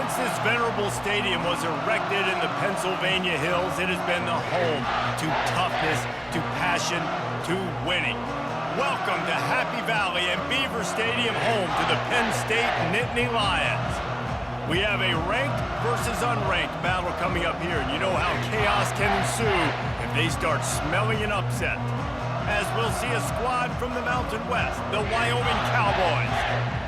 Since this venerable stadium was erected in the Pennsylvania hills, it has been the home to toughness, to passion, to winning. Welcome to Happy Valley and Beaver Stadium, home to the Penn State Nittany Lions. We have a ranked versus unranked battle coming up here, and you know how chaos can ensue if they start smelling an upset. As we'll see a squad from the Mountain West, the Wyoming Cowboys,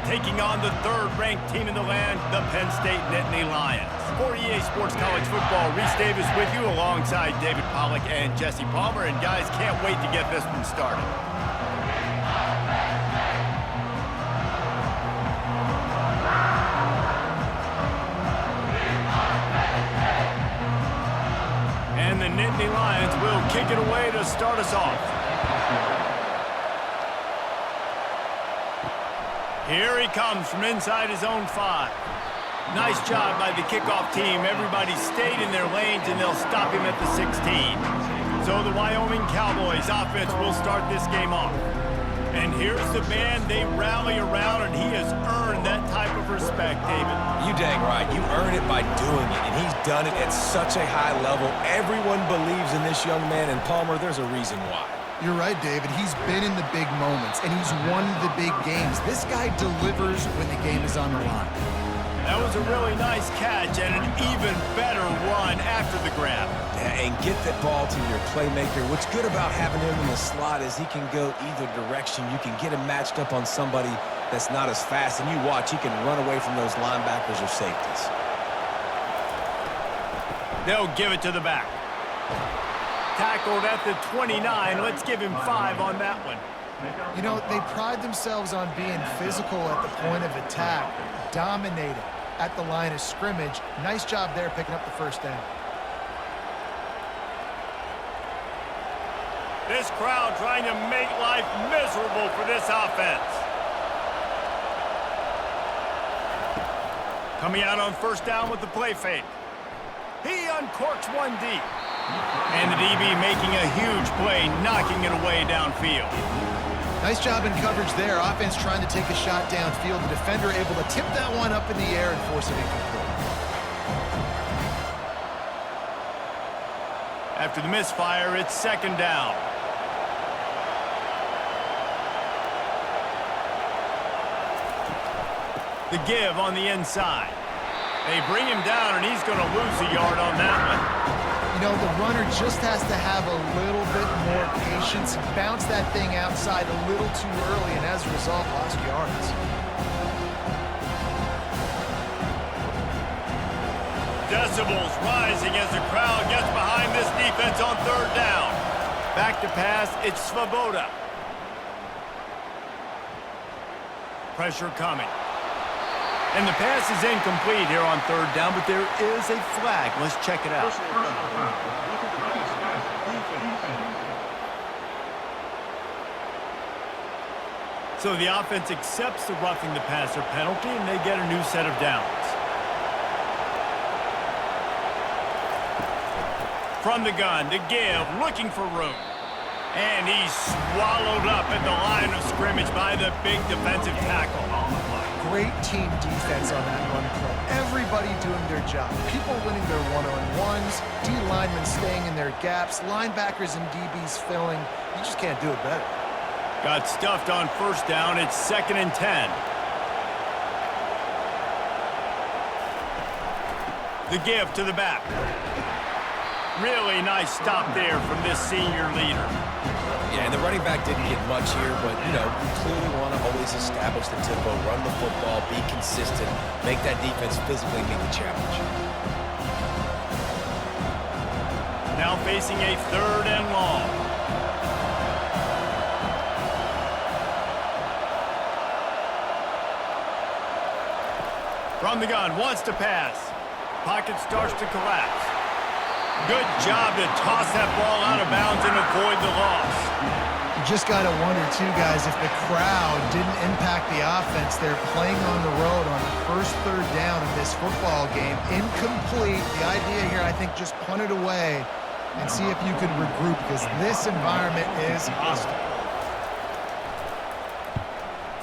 taking on the third-ranked team in the land, the Penn State Nittany Lions. For EA Sports College Football, Reese Davis with you alongside David Pollack and Jesse Palmer, and guys, can't wait to get this one started. And the Nittany Lions will kick it away to start us off. Here he comes from inside his own 5. Nice job by the kickoff team. Everybody stayed in their lanes, and they'll stop him at the 16. So the Wyoming Cowboys offense will start this game off. And here's the man they rally around, and he has earned that type of respect, David. You dang right. You earn it by doing it, and he's done it at such a high level. Everyone believes in this young man, and Palmer, there's a reason why. You're right, David. He's been in the big moments, and he's won the big games. This guy delivers when the game is on the line. That was a really nice catch and an even better run after the grab. Yeah, and get that ball to your playmaker. What's good about having him in the slot is he can go either direction. You can get him matched up on somebody that's not as fast, and you watch, he can run away from those linebackers or safeties. They'll give it to the back. Tackled at the 29. Let's give him 5 on that one. You know, they pride themselves on being physical at the point of attack, dominating at the line of scrimmage. Nice job there picking up the first down. This crowd trying to make life miserable for this offense. Coming out on first down with the play fake. He uncorks one deep. And the DB making a huge play, knocking it away downfield. Nice job in coverage there. Offense trying to take a shot downfield. The defender able to tip that one up in the air and force it incomplete. After the misfire, it's second down. The give on the inside. They bring him down, and he's going to lose a yard on that one. You know, the runner just has to have a little bit more patience, bounce that thing outside a little too early, and as a result, lost yards. Decibels rising as the crowd gets behind this defense on third down. Back to pass, it's Svoboda. Pressure coming. And the pass is incomplete here on third down, but there is a flag. Let's check it out. So the offense accepts the roughing the passer penalty, and they get a new set of downs. From the gun, to give, looking for room. And he's swallowed up at the line of scrimmage by the big defensive tackle. Great team defense on that run play. Everybody doing their job. People winning their one-on-ones, D-linemen staying in their gaps, linebackers and DBs filling. You just can't do it better. Got stuffed on first down. It's 2nd and 10. The give to the back. Really nice stop there from this senior leader. Yeah, and the running back didn't get much here, but, you know, you clearly want to always establish the tempo, run the football, be consistent, make that defense physically meet the challenge. Now facing a 3rd and long. From the gun, wants to pass. Pocket starts to collapse. Good job to toss that ball out of bounds and avoid the loss. You just got to wonder, too, guys, if the crowd didn't impact the offense. They're playing on the road on the first 3rd down in this football game. Incomplete. The idea here, I think, just punt it away and see if you could regroup, because this environment is hostile.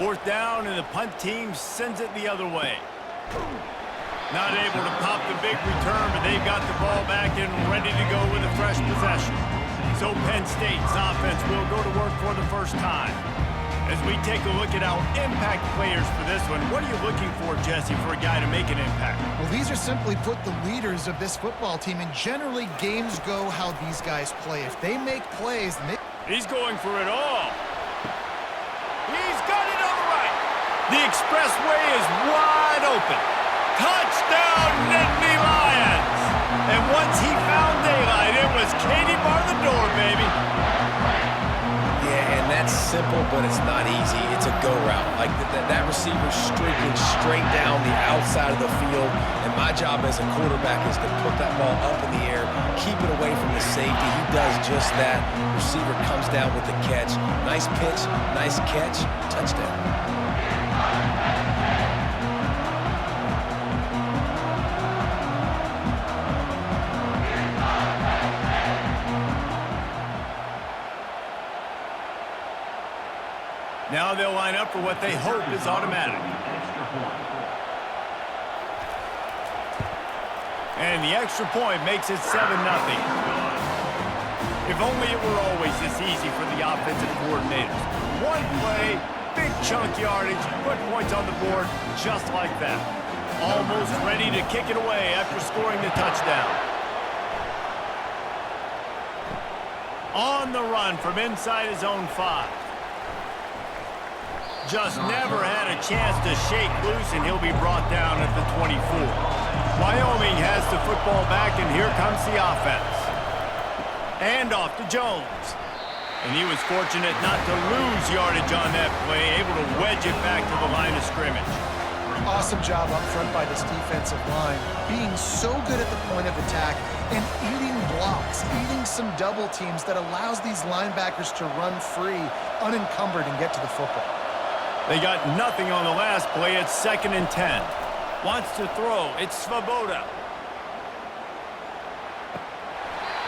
4th down, and the punt team sends it the other way. Not able to pop the big return, but they've got the ball back and ready to go with a fresh possession. So Penn State's offense will go to work for the first time. As we take a look at our impact players for this one, what are you looking for, Jesse, for a guy to make an impact? Well, these are simply put the leaders of this football team, and generally games go how these guys play. If they make plays, he's going for it all. He's got it on the right. The expressway is wide open. Touchdown, Nittany Lions! And once he found daylight, it was Katie bar the door, baby. Yeah, and that's simple, but it's not easy. It's a go route. Like that receiver streaking straight down the outside of the field, and my job as a quarterback is to put that ball up in the air, keep it away from the safety. He does just that. Receiver comes down with the catch. Nice pitch, nice catch, touchdown. Now they'll line up for what they hope is automatic. And the extra point makes it 7-0. If only it were always this easy for the offensive coordinators. One play, big chunk yardage, put points on the board just like that. Almost ready to kick it away after scoring the touchdown. On the run from inside his own 5. Just never had a chance to shake loose, and he'll be brought down at the 24. Wyoming has the football back, and here comes the offense. And off to Jones. And he was fortunate not to lose yardage on that play, able to wedge it back to the line of scrimmage. Awesome job up front by this defensive line, being so good at the point of attack and eating blocks, eating some double teams that allows these linebackers to run free, unencumbered, and get to the football. They got nothing on the last play. It's 2nd and 10. Wants to throw. It's Svoboda.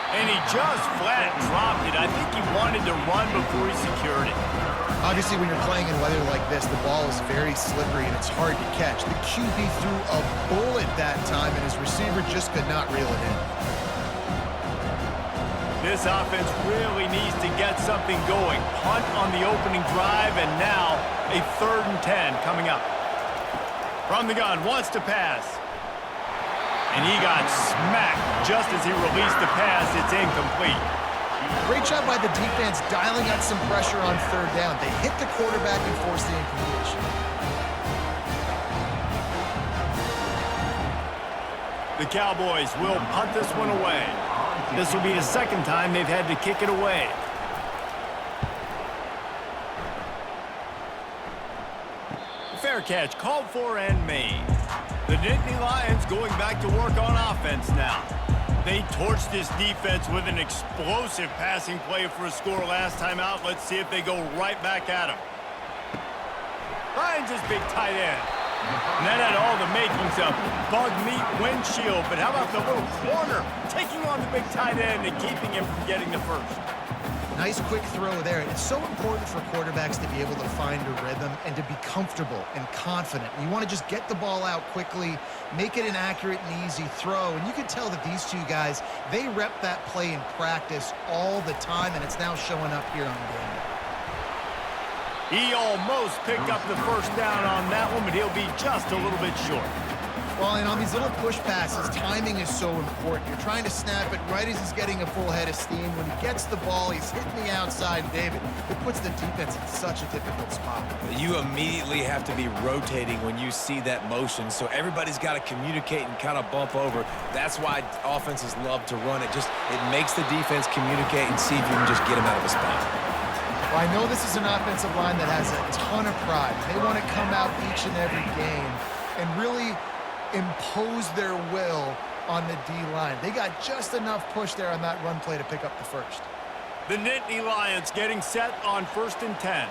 And he just flat dropped it. I think he wanted to run before he secured it. Obviously, when you're playing in weather like this, the ball is very slippery and it's hard to catch. The QB threw a bullet that time, and his receiver just could not reel it in. This offense really needs to get something going. Punt on the opening drive, and now a 3rd and 10 coming up. From the gun, wants to pass. And he got smacked just as he released the pass. It's incomplete. Great job by the defense dialing out some pressure on 3rd down. They hit the quarterback and forced the incompletion. The Cowboys will punt this one away. This will be the 2nd time they've had to kick it away. Fair catch called for and made. The Nittany Lions going back to work on offense now. They torched this defense with an explosive passing play for a score last time out. Let's see if they go right back at him. Finds his big tight end. And that had all the makings of bug meat windshield, but how about the little corner taking on the big tight end and keeping him from getting the first? Nice quick throw there. It's so important for quarterbacks to be able to find a rhythm and to be comfortable and confident. You want to just get the ball out quickly, make it an accurate and easy throw. And you can tell that these two guys, they rep that play in practice all the time, and it's now showing up here on game day. He almost picked up the first down on that one, but he'll be just a little bit short. Well, and on these little push passes, timing is so important. You're trying to snap it right as he's getting a full head of steam. When he gets the ball, he's hitting the outside, David. It puts the defense in such a difficult spot. You immediately have to be rotating when you see that motion, so everybody's got to communicate and kind of bump over. That's why offenses love to run it. It makes the defense communicate and see if you can just get him out of a spot. Well, I know this is an offensive line that has a ton of pride. They want to come out each and every game and really impose their will on the D-line. They got just enough push there on that run play to pick up the first. The Nittany Lions getting set on 1st and 10.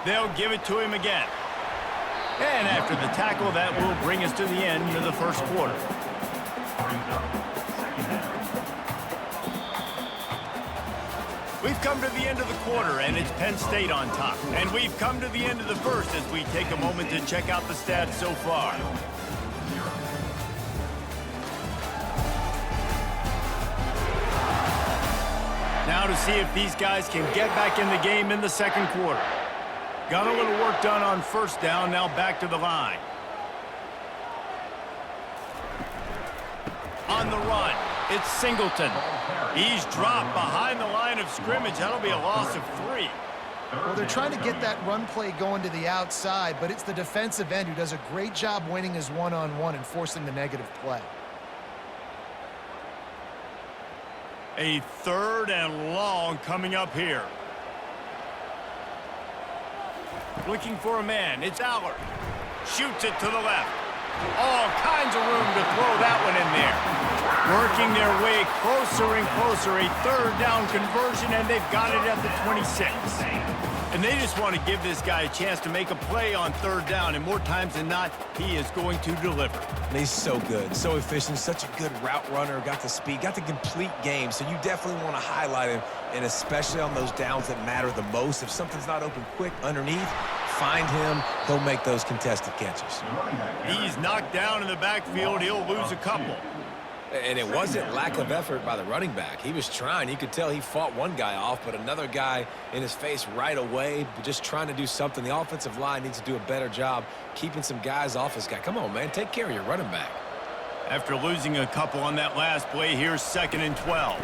They'll give it to him again. And after the tackle, that will bring us to the end of the first quarter. We've come to the end of the quarter, and it's Penn State on top. And we've come to the end of the first as we take a moment to check out the stats so far. Now to see if these guys can get back in the game in the second quarter. Got a little work done on first down, now back to the line. On the run, it's Singleton. He's dropped behind the line of scrimmage. That'll be a loss of 3. Well, they're trying to get that run play going to the outside, but it's the defensive end who does a great job winning his one-on-one and forcing the negative play. A 3rd and long coming up here. Looking for a man. It's Allard. Shoots it to the left. All kinds of room to throw that one in there. Working their way closer and closer. A 3rd down conversion, and they've got it at the 26. And they just want to give this guy a chance to make a play on 3rd down, and more times than not, he is going to deliver. And he's so good, so efficient, such a good route runner, got the speed, got the complete game, so you definitely want to highlight him, and especially on those downs that matter the most. If something's not open quick underneath, find him, he'll make those contested catches. He's knocked down in the backfield. He'll lose a couple. And it wasn't lack of effort by the running back. He was trying. You could tell he fought one guy off, but another guy in his face right away, just trying to do something. The offensive line needs to do a better job keeping some guys off his guy. Come on, man. Take care of your running back. After losing a couple on that last play, here's 2nd and 12.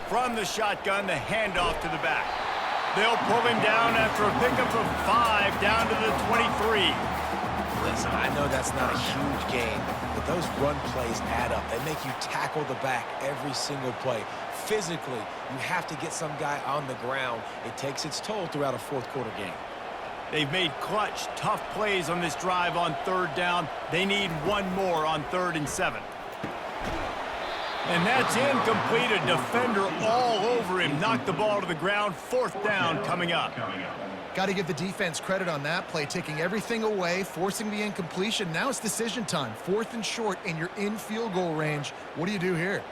From the shotgun, the handoff to the back. They'll pull him down after a pickup of 5 down to the 23. Listen, I know that's not a huge game, but those run plays add up. They make you tackle the back every single play. Physically, you have to get some guy on the ground. It takes its toll throughout a 4th quarter game. They've made clutch, tough plays on this drive on 3rd down. They need one more on 3rd and 7. And that's incomplete. A defender all over him. Knocked the ball to the ground. 4th down coming up. Got to give the defense credit on that play, taking everything away, forcing the incompletion. Now it's decision time. 4th and short, and you're in field goal range. What do you do here?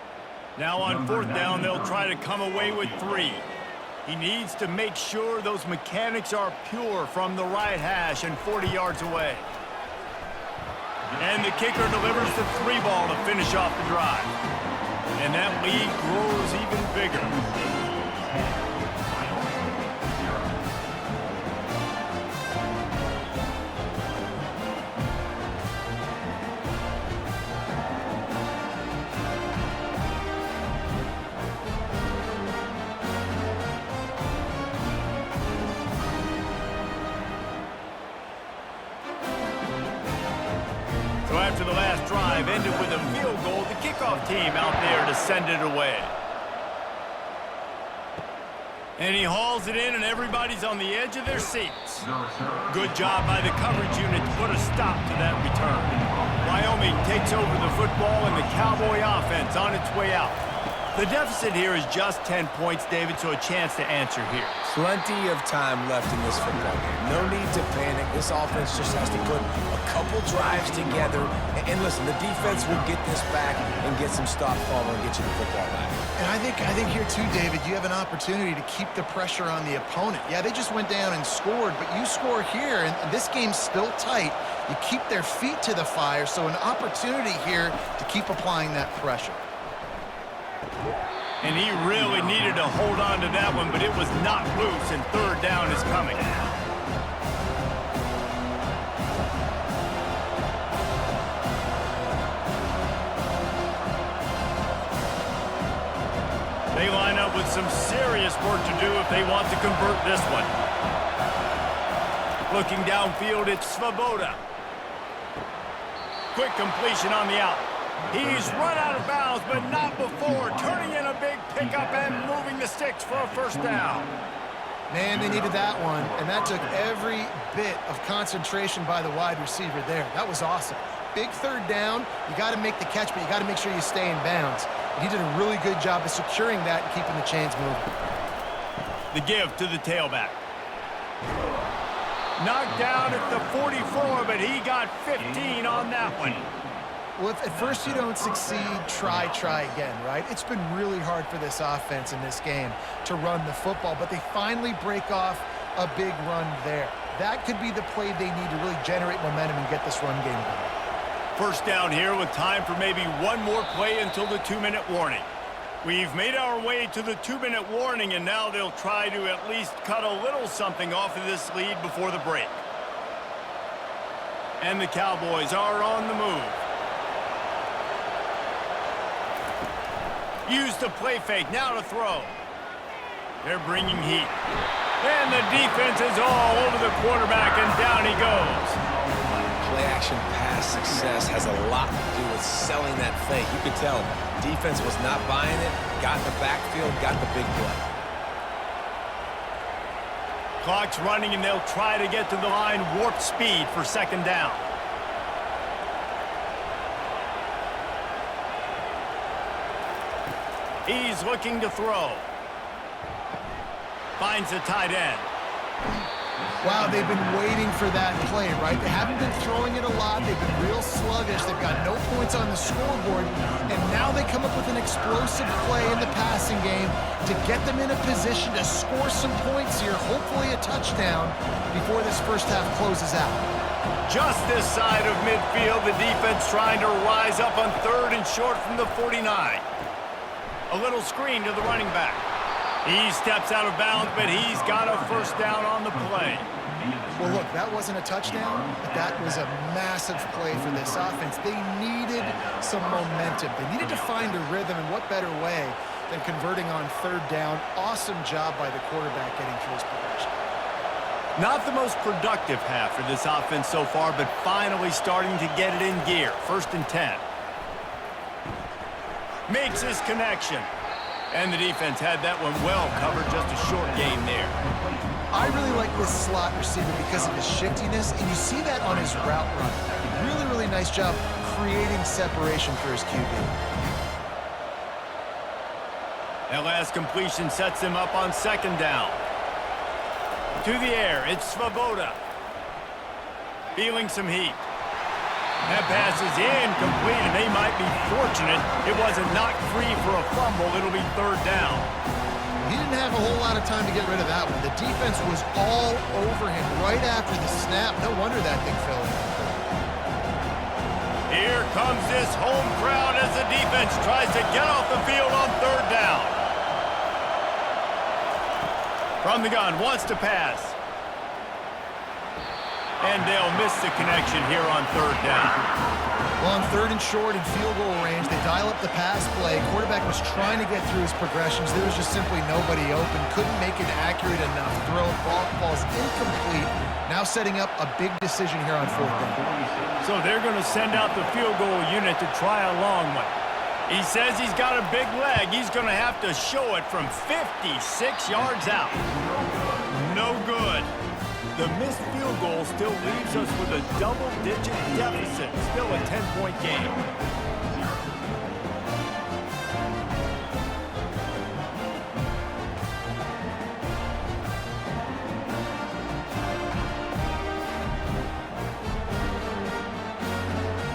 Now on 4th down, they'll try to come away with 3. He needs to make sure those mechanics are pure from the right hash and 40 yards away. And the kicker delivers the 3 ball to finish off the drive. And that lead grows even bigger. So after the last drive ended with a field goal, the kickoff team out there to send it away. And he hauls it in, and everybody's on the edge of their seats. Good job by the coverage unit to put a stop to that return. Wyoming takes over the football, and the Cowboy offense on its way out. The deficit here is just 10 points, David, so a chance to answer here. Plenty of time left in this football game. No need to panic. This offense just has to put a couple drives together. And listen, the defense will get this back and get some stop follow and get you the football back. And I think here too, David, you have an opportunity to keep the pressure on the opponent. Yeah, they just went down and scored, but you score here, and this game's still tight. You keep their feet to the fire, so an opportunity here to keep applying that pressure. And he really needed to hold on to that one, but it was not loose, and 3rd down is coming. They line up with some serious work to do if they want to convert this one. Looking downfield, it's Svoboda. Quick completion on the out. He's run out of bounds, but not before. Turning in a big pickup and moving the sticks for a 1st down. Man, they needed that one, and that took every bit of concentration by the wide receiver there. That was awesome. Big 3rd down. You got to make the catch, but you got to make sure you stay in bounds. And he did a really good job of securing that and keeping the chains moving. The give to the tailback. Knocked down at the 44, but he got 15 on that one. Well, if at first you don't succeed, try again, right? It's been really hard for this offense in this game to run the football, but they finally break off a big run there. That could be the play they need to really generate momentum and get this run game going. First down here with time for maybe one more play until the 2-minute warning. We've made our way to the 2-minute warning, and now they'll try to at least cut a little something off of this lead before the break. And the Cowboys are on the move. Use the play fake, now to throw. They're bringing heat. And the defense is all over the quarterback, and down he goes. Play-action pass success has a lot to do with selling that fake. You could tell defense was not buying it, got in the backfield, got the big play. Clock's running, and they'll try to get to the line warp speed for second down. He's looking to throw. Finds the tight end. Wow, they've been waiting for that play, right? They haven't been throwing it a lot. They've been real sluggish. They've got no points on the scoreboard. And now they come up with an explosive play in the passing game to get them in a position to score some points here, hopefully a touchdown, before this first half closes out. Just this side of midfield, the defense trying to rise up on 3rd and short from the 49. A little screen to the running back. He steps out of bounds, but he's got a first down on the play. Well, look, that wasn't a touchdown, but that was a massive play for this offense. They needed some momentum. They needed to find a rhythm, and what better way than converting on 3rd down. Awesome job by the quarterback getting through his progression. Not the most productive half for this offense so far, but finally starting to get it in gear. 1st and 10. Makes his connection. And the defense had that one well covered, just a short game there. I really like this slot receiver because of his shiftiness, and you see that on his route run. Really, really nice job creating separation for his QB. That last completion sets him up on 2nd down. To the air, it's Svoboda. Feeling some heat. That pass is incomplete, and they might be fortunate it wasn't knocked free for a fumble. It'll be 3rd down. He didn't have a whole lot of time to get rid of that one. The defense was all over him right after the snap. No wonder that thing fell in. Here comes this home crowd as the defense tries to get off the field on 3rd down. From the gun, wants to pass. And they'll miss the connection here on 3rd down. Well, on 3rd and short and field goal range, they dial up the pass play. Quarterback was trying to get through his progressions. There was just simply nobody open. Couldn't make it accurate enough. Throw, ball's incomplete. Now setting up a big decision here on 4th down. So they're going to send out the field goal unit to try a long one. He says he's got a big leg. He's going to have to show it from 56 yards out. No good. The missed field goal still leaves us with a double-digit deficit. Still a 10-point game.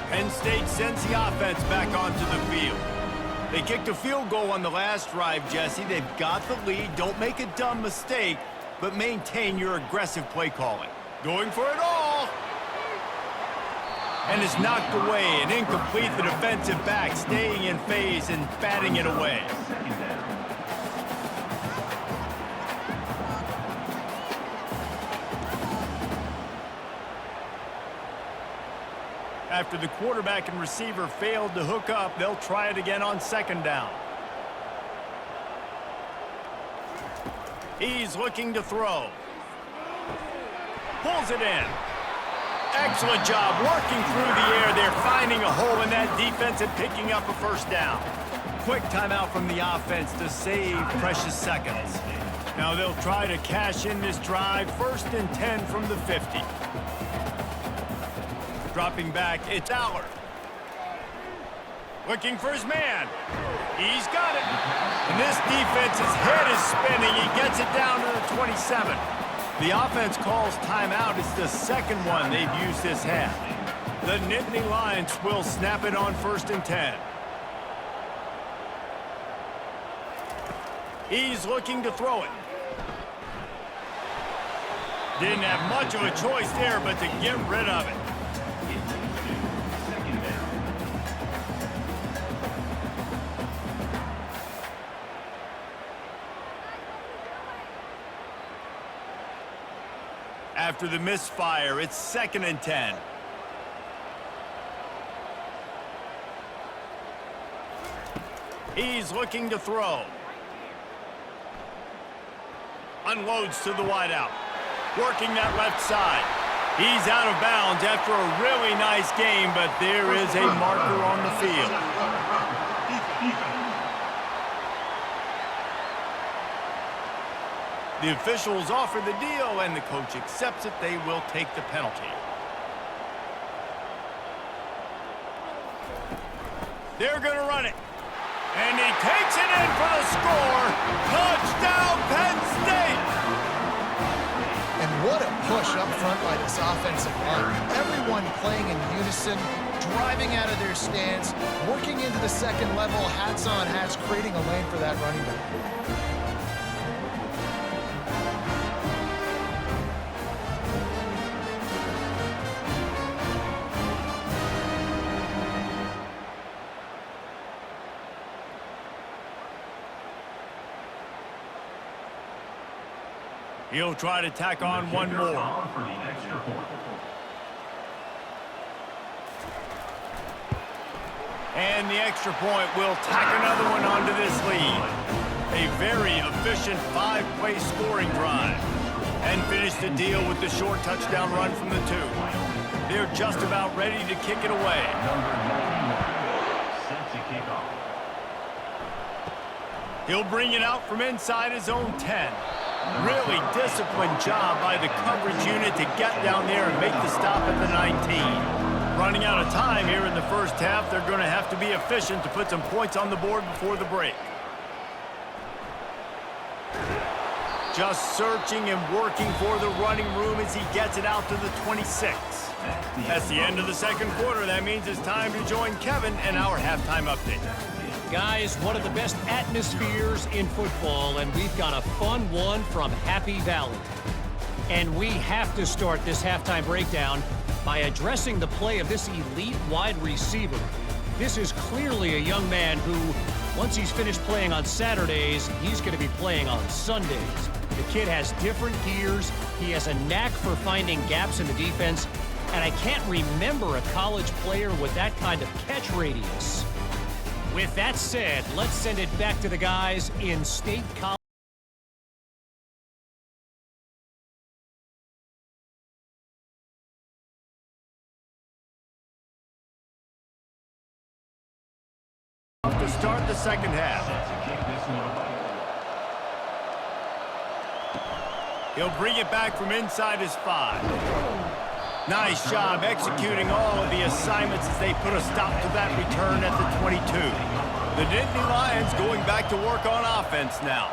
Penn State sends the offense back onto the field. They kicked a field goal on the last drive, Jesse. They've got the lead. Don't make a dumb mistake, but maintain your aggressive play calling. Going for it all. And it's knocked away and incomplete. The defensive back staying in phase and batting it away. After the quarterback and receiver failed to hook up, they'll try it again on 2nd down. He's looking to throw. Pulls it in. Excellent job working through the air. They're finding a hole in that defense and picking up a first down. Quick timeout from the offense to save precious seconds. Now they'll try to cash in this drive. 1st and 10 from the 50. Dropping back, it's Allard. Looking for his man. He's got it. And this defense's head is spinning. He gets it down to the 27. The offense calls timeout. It's the 2nd one they've used this half. The Nittany Lions will snap it on 1st and 10. He's looking to throw it. Didn't have much of a choice there, but to get rid of it. After the misfire, it's 2nd and 10. He's looking to throw. Unloads to the wideout. Working that left side. He's out of bounds after a really nice game, but there is a marker on the field. The officials offer the deal, and the coach accepts it. They will take the penalty. They're going to run it. And he takes it in for the score. Touchdown, Penn State! And what a push up front by this offensive line. Everyone playing in unison, driving out of their stance, working into the second level, hats on hats, creating a lane for that running back. He'll try to tack on one more. And the extra point will tack another one onto this lead. A very efficient 5-play scoring drive. And finish the deal with the short touchdown run from the 2. They're just about ready to kick it away. He'll bring it out from inside his own 10. Really disciplined job by the coverage unit to get down there and make the stop at the 19. Running out of time here in the first half, they're going to have to be efficient to put some points on the board before the break. Just searching and working for the running room as he gets it out to the 26. That's the end of the second quarter. That means it's time to join Kevin and our halftime update. Guys, one of the best atmospheres in football, and we've got a fun one from Happy Valley. And we have to start this halftime breakdown by addressing the play of this elite wide receiver. This is clearly a young man who, once he's finished playing on Saturdays, he's going to be playing on Sundays. The kid has different gears. He has a knack for finding gaps in the defense, and I can't remember a college player with that kind of catch radius. With that said, let's send it back to the guys in State College. To start the second half. He'll bring it back from inside his 5. Nice job executing all of the assignments as they put a stop to that return at the 22. The Nittany Lions going back to work on offense now.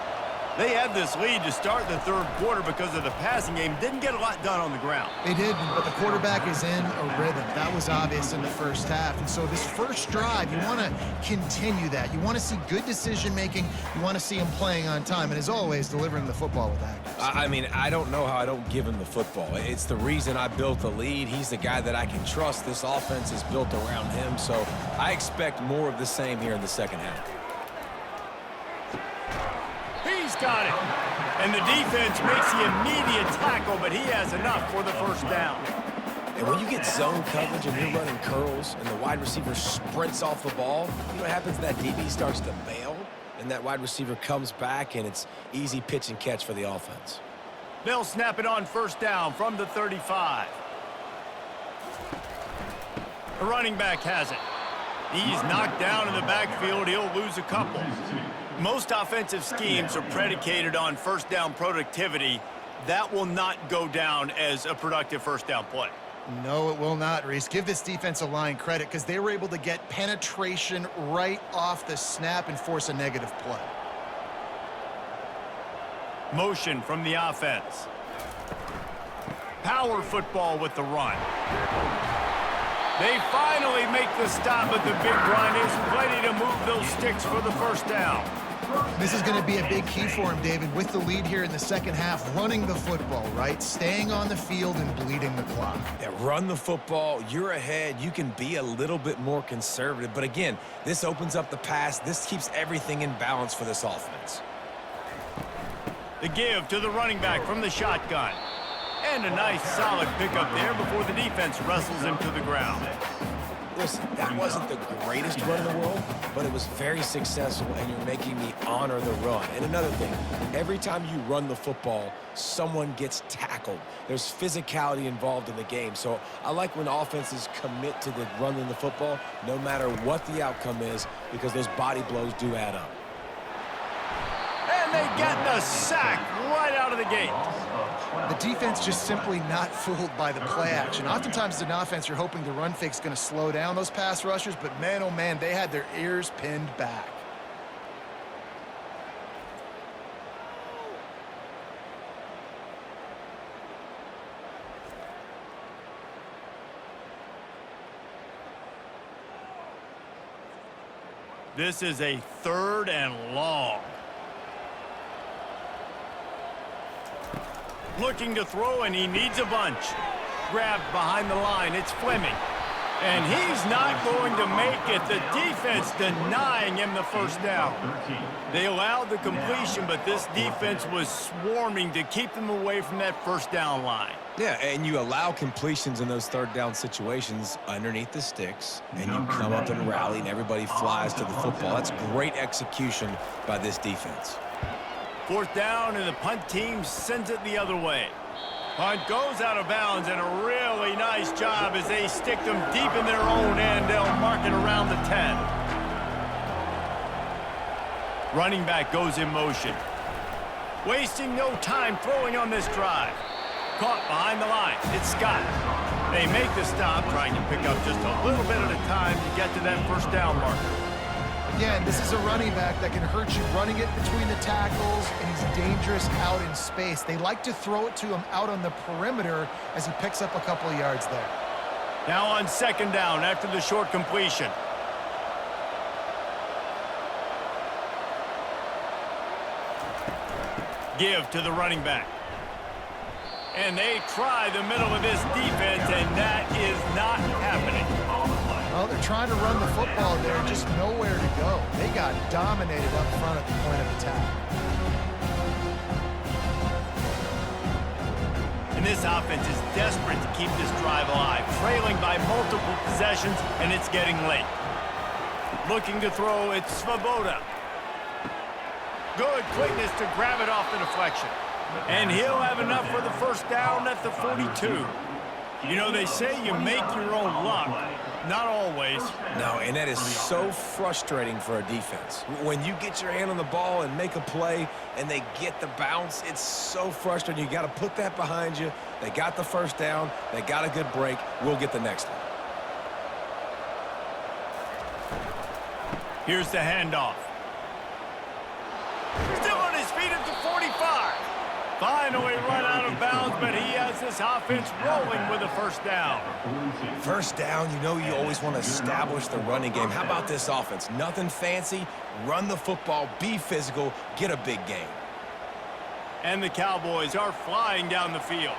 They had this lead to start the third quarter because of the passing game. Didn't get a lot done on the ground. They did, but the quarterback is in a rhythm. That was obvious in the first half. And so this first drive, you want to continue that. You want to see good decision-making. You want to see him playing on time. And as always, delivering the football with accuracy. I mean, I don't know how I don't give him the football. It's the reason I built the lead. He's the guy that I can trust. This offense is built around him. So I expect more of the same here in the second half. He's got it. And the defense makes the immediate tackle, but he has enough for the first down. And when you get zone coverage and you're running curls and the wide receiver sprints off the ball, you know what happens? That DB starts to bail, and that wide receiver comes back, and it's easy pitch and catch for the offense. They'll snap it on first down from the 35. The running back has it. He's knocked down in the backfield. He'll lose a couple. Most offensive schemes are predicated on first down productivity. That will not go down as a productive first down play. No, it will not, Reese. Give this defensive line credit because they were able to get penetration right off the snap and force a negative play. Motion from the offense. Power football with the run. They finally make the stop, but the big run is ready to move those sticks for the first down. This is going to be a big key for him, David, with the lead here in the second half, running the football, right? Staying on the field and bleeding the clock. Yeah, run the football. You're ahead. You can be a little bit more conservative. But again, this opens up the pass. This keeps everything in balance for this offense. The give to the running back from the shotgun. And a nice solid pickup there before the defense wrestles him to the ground. Listen, that wasn't the greatest run in the world, but it was very successful, and you're making me honor the run. And another thing, every time you run the football, someone gets tackled. There's physicality involved in the game. So I like when offenses commit to the running the football, no matter what the outcome is, because those body blows do add up. And they get the sack right out of the gate. The defense just simply not fooled by the play action. Oftentimes as an offense, you're hoping the run fake's going to slow down those pass rushers, but man, oh man, they had their ears pinned back. This is a 3rd and long. Looking to throw, and he needs a bunch. Grabbed behind the line, it's Fleming. And he's not going to make it. The defense denying him the first down. They allowed the completion, but this defense was swarming to keep them away from that first down line. Yeah, and you allow completions in those 3rd down situations underneath the sticks, and you come up and rally, and everybody flies to the football. That's great execution by this defense. 4th down, and the punt team sends it the other way. Punt goes out of bounds, and a really nice job as they stick them deep in their own end. They'll mark it around the 10. Running back goes in motion. Wasting no time throwing on this drive. Caught behind the line. It's Scott. They make the stop, trying to pick up just a little bit at a time to get to that first down marker. Again, this is a running back that can hurt you running it between the tackles, and he's dangerous out in space. They like to throw it to him out on the perimeter as he picks up a couple of yards there. Now on 2nd down after the short completion. Give to the running back. And they try the middle of this defense, and that is not happening. Well, they're trying to run the football there, just nowhere to go. They got dominated up front at the point of attack. And this offense is desperate to keep this drive alive, trailing by multiple possessions, and it's getting late. Looking to throw, it's Svoboda. Good quickness to grab it off the deflection. And he'll have enough for the first down at the 42. You know, they say you make your own luck. Not always. No, and that is so frustrating for a defense. When you get your hand on the ball and make a play and they get the bounce, it's so frustrating. You got to put that behind you. They got the first down. They got a good break. We'll get the next one. Here's the handoff. Still on his feet at the 45. Finally run out of bounds, but he has this offense rolling with a first down. First down, you know you always want to establish the running game. How about this offense? Nothing fancy. Run the football, be physical, get a big gain. And the Cowboys are flying down the field.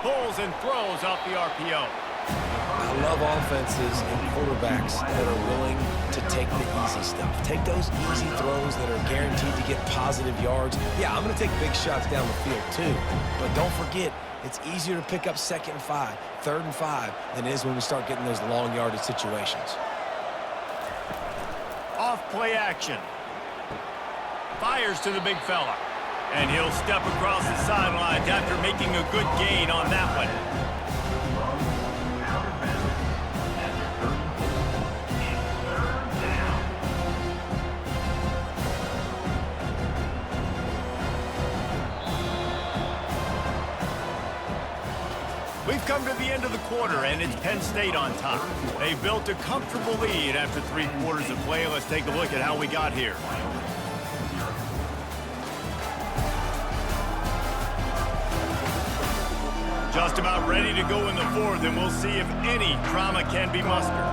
Pulls and throws off the RPO. I love offenses and quarterbacks that are willing to take the easy stuff. Take those easy throws that are guaranteed to get positive yards. Yeah, I'm going to take big shots down the field too. But don't forget, it's easier to pick up 2nd and 5, 3rd and 5 than it is when we start getting those long yardage situations. Off play action. Fires to the big fella. And he'll step across the sidelines after making a good gain on that one. We've come to the end of the quarter, and it's Penn State on top. They've built a comfortable lead after 3 quarters of play. Let's take a look at how we got here. Just about ready to go in the fourth, and we'll see if any drama can be mustered.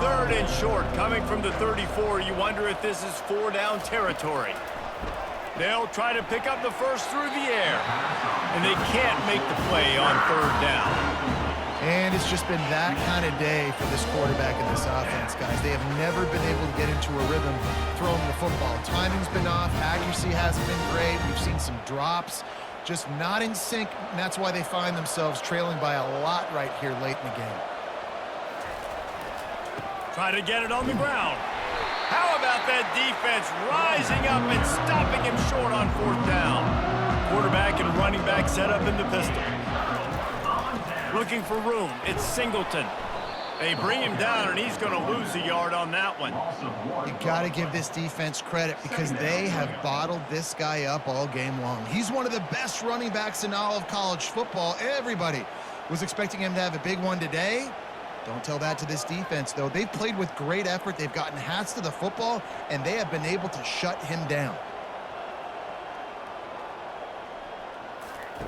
Third and short, coming from the 34. You wonder if this is 4-down territory. They'll try to pick up the first through the air, and they can't make the play on third down. And it's just been that kind of day for this quarterback and this offense, guys. They have never been able to get into a rhythm throwing the football. Timing's been off. Accuracy hasn't been great. We've seen some drops. Just not in sync, and that's why they find themselves trailing by a lot right here late in the game. Try to get it on the ground. How about that defense rising up and stopping him short on fourth down? Quarterback and running back set up in the pistol. Looking for room. It's Singleton. They bring him down, and he's going to lose a yard on that one. You got to give this defense credit because they have bottled this guy up all game long. He's one of the best running backs in all of college football. Everybody was expecting him to have a big one today. Don't tell that to this defense, though. They've played with great effort. They've gotten hats to the football, and they have been able to shut him down.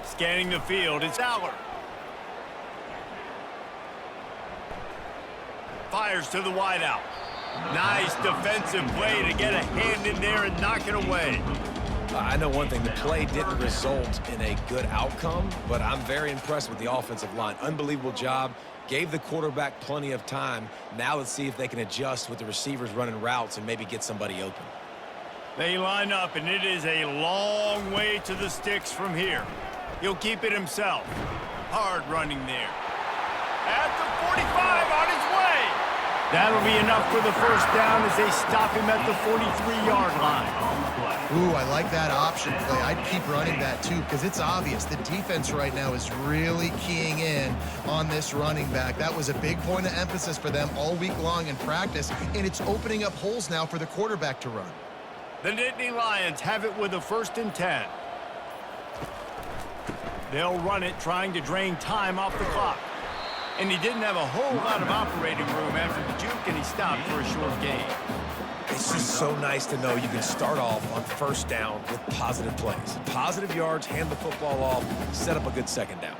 Scanning the field, it's Aller. Fires to the wideout. Nice defensive play to get a hand in there and knock it away. I know one thing, the play didn't result in a good outcome, but I'm very impressed with the offensive line. Unbelievable job. Gave the quarterback plenty of time. Now let's see if they can adjust with the receivers running routes and maybe get somebody open. They line up, and it is a long way to the sticks from here. He'll keep it himself. Hard running there. At the 45, on his way. That'll be enough for the first down as they stop him at the 43-yard line. Ooh, I like that option play. I'd keep running that too because it's obvious the defense right now is really keying in on this running back. That was a big point of emphasis for them all week long in practice, and it's opening up holes now for the quarterback to run. The Nittany Lions have it with a 1st and 10. They'll run it, trying to drain time off the clock. And he didn't have a whole lot of operating room after the juke, and he stopped for a short gain. It's just so nice to know you can start off on first down with positive plays. Positive yards, hand the football off, set up a good second down.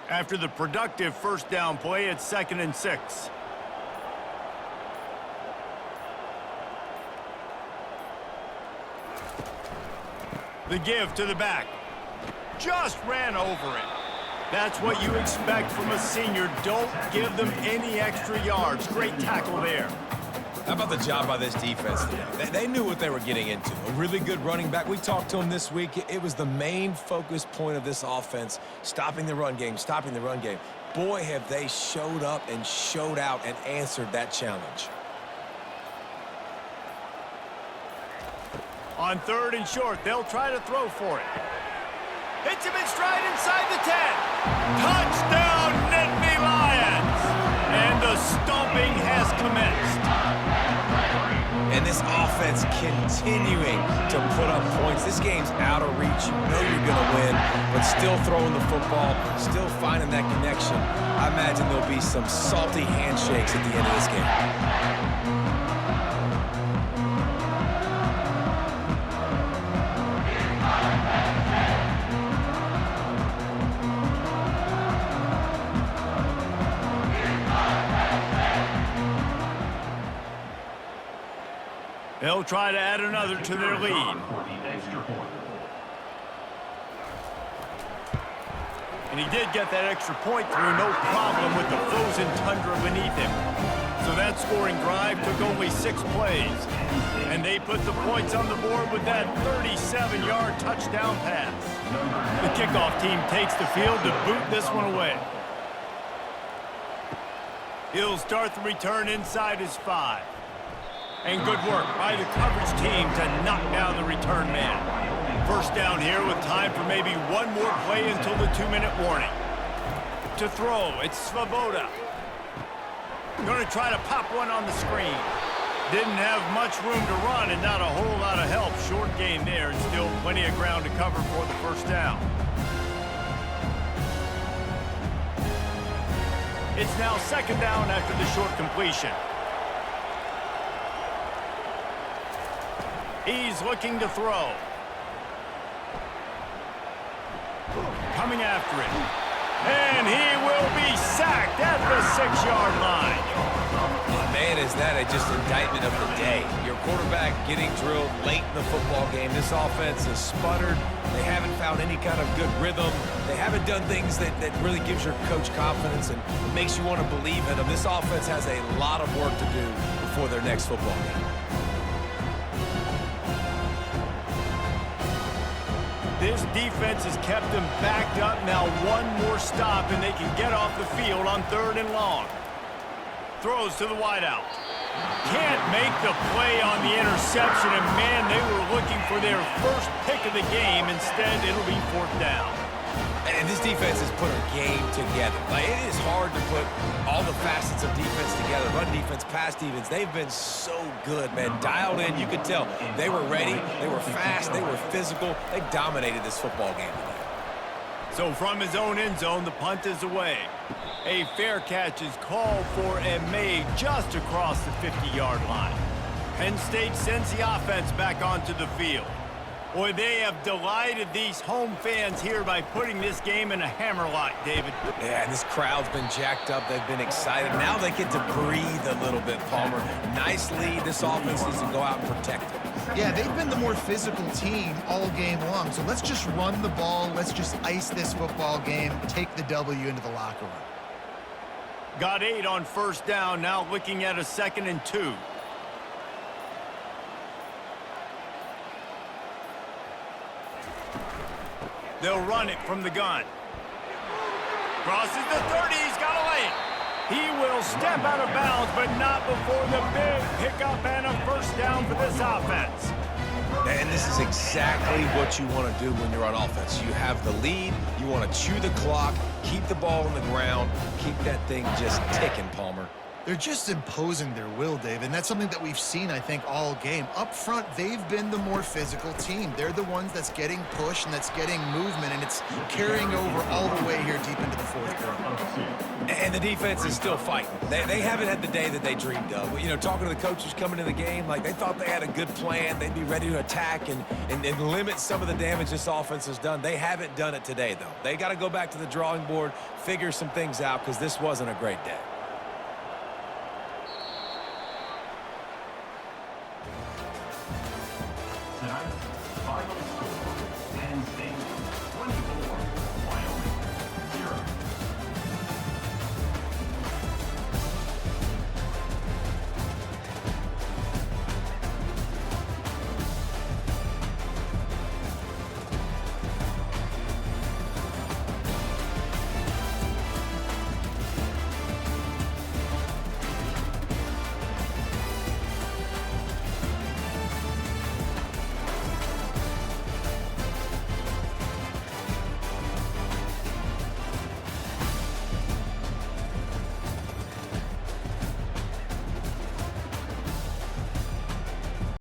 After the productive first down play, it's 2nd and 6. The give to the back. Just ran over it. That's what you expect from a senior. Don't give them any extra yards. Great tackle there. How about the job by this defense today? They knew what they were getting into. A really good running back. We talked to him this week. It was the main focus point of this offense, stopping the run game, stopping the run game. Boy, have they showed up and showed out and answered that challenge. On 3rd and short, they'll try to throw for it. Hits him in stride inside the 10. Touchdown, Nittany Lions! And the stomping has commenced. And this offense continuing to put up points. This game's out of reach. You know you're going to win, but still throwing the football, still finding that connection. I imagine there'll be some salty handshakes at the end of this game. They'll try to add another to their lead. And he did get that extra point through, no problem with the frozen tundra beneath him. So that scoring drive took only 6 plays. And they put the points on the board with that 37-yard touchdown pass. The kickoff team takes the field to boot this one away. He'll start the return inside his 5. And good work by the coverage team to knock down the return man. First down here with time for maybe one more play until the 2-minute warning. To throw, it's Svoboda. Going to try to pop one on the screen. Didn't have much room to run and not a whole lot of help. Short gain there and still plenty of ground to cover for the first down. It's now 2nd down after the short completion. He's looking to throw. coming after it. And he will be sacked at the 6-yard line. Man, is that just indictment of the day. Your quarterback getting drilled late in the football game. This offense has sputtered. They haven't found any kind of good rhythm. They haven't done things that really gives your coach confidence and makes you want to believe in them. This offense has a lot of work to do before their next football game. This defense has kept them backed up. Now one more stop, and they can get off the field on 3rd and long. Throws to the wideout. Can't make the play on the interception, and man, they were looking for their first pick of the game. Instead, it'll be 4th down. And this defense has put a game together. Like, it is hard to put all the facets of defense together. Run defense, pass defense. They've been so good, man. Dialed in. You could tell they were ready. They were fast. They were physical. They dominated this football game today. So from his own end zone, the punt is away. A fair catch is called for and made just across the 50-yard line. Penn State sends the offense back onto the field. Boy, they have delighted these home fans here by putting this game in a hammerlock, David. Yeah, and this crowd's been jacked up. They've been excited. Now they get to breathe a little bit, Palmer. Nice lead. This offense needs to go out and protect it. Yeah, they've been the more physical team all game long. So let's just run the ball. Let's just ice this football game, take the W into the locker room. Got 8 on 1st down, now looking at a 2nd and 2. They'll run it from the gun. Crosses the 30, he's got a lane. He will step out of bounds, but not before the big pickup and a 1st down for this offense. And this is exactly what you want to do when you're on offense. You have the lead, you want to chew the clock, keep the ball on the ground, keep that thing just ticking, Palmer. They're just imposing their will, Dave, and that's something that we've seen, I think, all game. Up front, they've been the more physical team. They're the ones that's getting pushed and that's getting movement, and it's carrying over all the way here deep into the 4th quarter. And the defense is still fighting. They haven't had the day that they dreamed of. You know, talking to the coaches coming into the game, like they thought they had a good plan. They'd be ready to attack and limit some of the damage this offense has done. They haven't done it today, though. They got to go back to the drawing board, figure some things out, because this wasn't a great day.